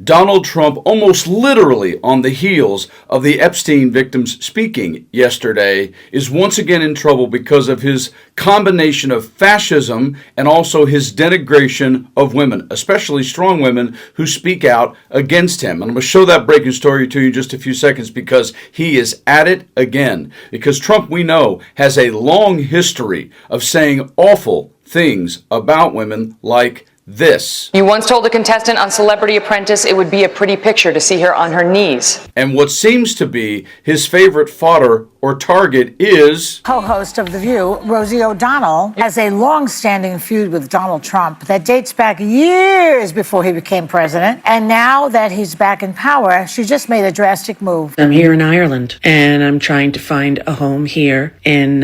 Donald Trump, almost literally on the heels of the Epstein victims speaking yesterday, is once again in trouble because of his combination of fascism and also his denigration of women, especially strong women who speak out against him. And I'm going to show that breaking story to you in just a few seconds because he is at it again. Because Trump, we know, has a long history of saying awful things about women like this. You once told a contestant on Celebrity Apprentice it would be a pretty picture to see her on her knees. And what seems to be his favorite fodder or target is co-host of The View, Rosie O'Donnell, has a long-standing feud with Donald Trump that dates back years before he became president. And now that he's back in power, she just made a drastic move. I'm here in Ireland, and I'm trying to find a home here in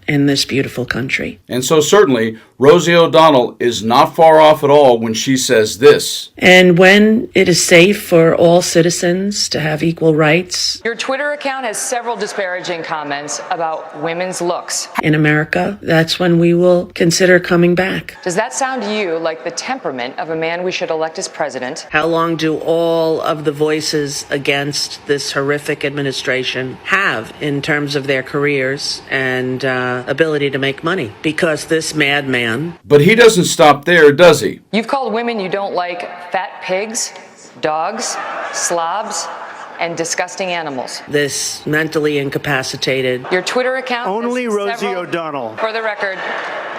this beautiful country. And so certainly, Rosie O'Donnell is not far off at all when she says this. And when it is safe for all citizens to have equal rights. Your Twitter account has several disparaging comments about women's looks. In America, that's when we will consider coming back. Does that sound to you like the temperament of a man we should elect as president? How long do all of the voices against this horrific administration have in terms of their careers and ability to make money? Because this madman. But he doesn't stop there, does he? You've called women you don't like fat pigs, dogs, slobs, and disgusting animals. This mentally incapacitated. Your Twitter account. Only Rosie O'Donnell. For the record,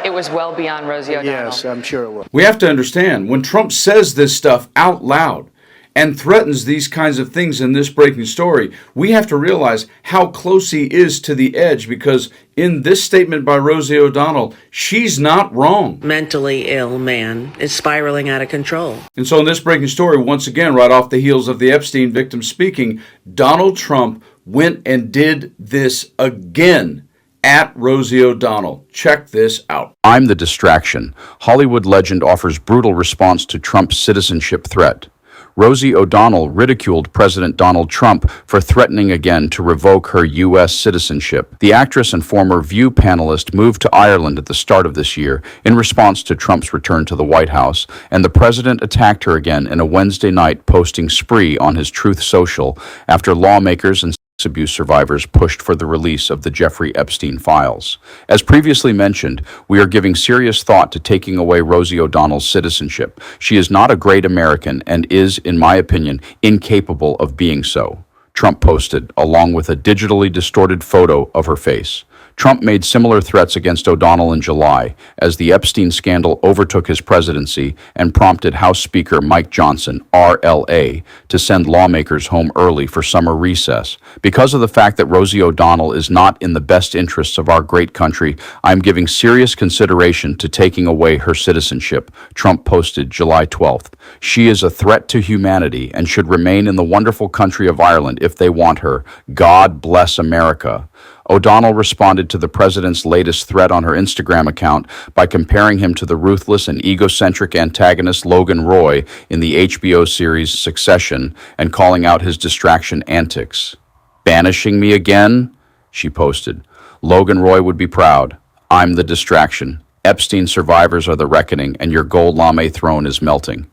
it was well beyond Rosie O'Donnell. Yes, I'm sure it was. We have to understand, when Trump says this stuff out loud and threatens these kinds of things in this breaking story, we have to realize how close he is to the edge, because in this statement by Rosie O'Donnell, she's not wrong. Mentally ill man is spiraling out of control. And so in this breaking story, once again, right off the heels of the Epstein victim speaking, Donald Trump went and did this again at Rosie O'Donnell. Check this out. I'm the distraction. Hollywood legend offers brutal response to Trump's citizenship threat. Rosie O'Donnell ridiculed President Donald Trump for threatening again to revoke her U.S. citizenship. The actress and former View panelist moved to Ireland at the start of this year in response to Trump's return to the White House, and the president attacked her again in a Wednesday night posting spree on his Truth Social after lawmakers and abuse survivors pushed for the release of the Jeffrey Epstein files. As previously mentioned, we are giving serious thought to taking away Rosie O'Donnell's citizenship. She is not a great American and is, in my opinion, incapable of being so, Trump posted, along with a digitally distorted photo of her face. Trump made similar threats against O'Donnell in July as the Epstein scandal overtook his presidency and prompted House Speaker Mike Johnson, RLA, to send lawmakers home early for summer recess. Because of the fact that Rosie O'Donnell is not in the best interests of our great country, I'm giving serious consideration to taking away her citizenship, Trump posted July 12th. She is a threat to humanity and should remain in the wonderful country of Ireland if they want her. God bless America. O'Donnell responded to the president's latest threat on her Instagram account by comparing him to the ruthless and egocentric antagonist Logan Roy in the HBO series Succession and calling out his distraction antics. "Banishing me again?" she posted. "Logan Roy would be proud. I'm the distraction. Epstein survivors are the reckoning, and your gold lame throne is melting."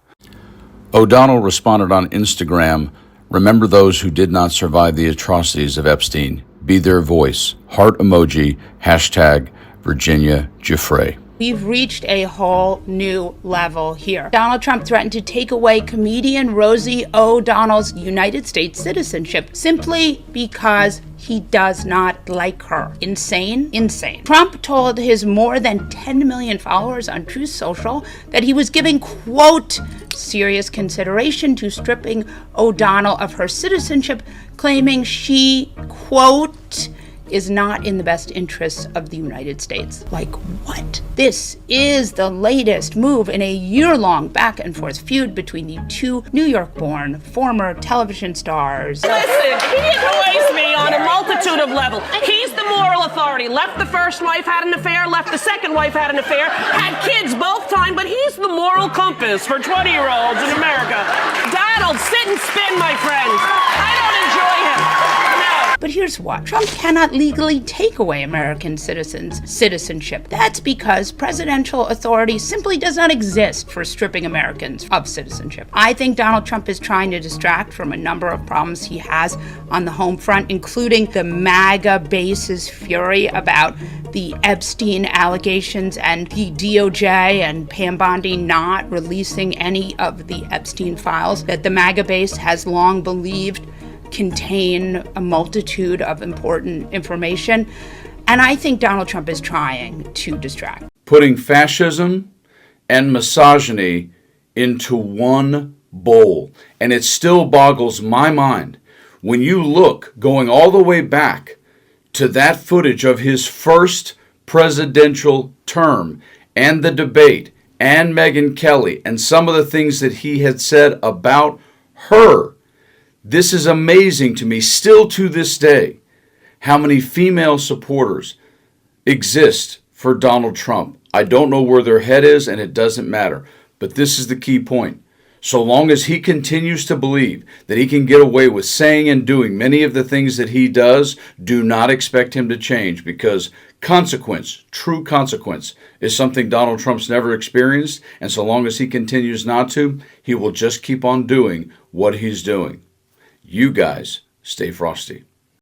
O'Donnell responded on Instagram, "Remember those who did not survive the atrocities of Epstein. Be their voice. Heart emoji, hashtag Virginia Giuffre." We've reached a whole new level here. Donald Trump threatened to take away comedian Rosie O'Donnell's United States citizenship simply because he does not like her. Insane? Insane. Trump told his more than 10 million followers on Truth Social that he was giving, quote, serious consideration to stripping O'Donnell of her citizenship, claiming she, quote, is not in the best interests of the United States. Like what? This is the latest move in a year-long back-and-forth feud between the two New York-born former television stars. Listen, he annoys me on a multitude of levels. He's the moral authority. Left the first wife, had an affair. Left the second wife, had an affair. Had kids both times, but he's the moral compass for 20-year-olds in America. Donald, sit and spin, my friend. I don't enjoy him. No. But here's what. Trump cannot legally take away American citizens' citizenship. That's because presidential authority simply does not exist for stripping Americans of citizenship. I think Donald Trump is trying to distract from a number of problems he has on the home front, including the MAGA base's fury about the Epstein allegations and the DOJ and Pam Bondi not releasing any of the Epstein files that the MAGA base has long believed contain a multitude of important information. And I think Donald Trump is trying to distract. Putting fascism and misogyny into one bowl. And it still boggles my mind when you look going all the way back to that footage of his first presidential term and the debate and Megyn Kelly and some of the things that he had said about her. This is amazing to me, still to this day, how many female supporters exist for Donald Trump. I don't know where their head is, and it doesn't matter. But this is the key point. So long as he continues to believe that he can get away with saying and doing many of the things that he does, do not expect him to change, because consequence, true consequence, is something Donald Trump's never experienced. And so long as he continues not to, he will just keep on doing what he's doing. You guys stay frosty.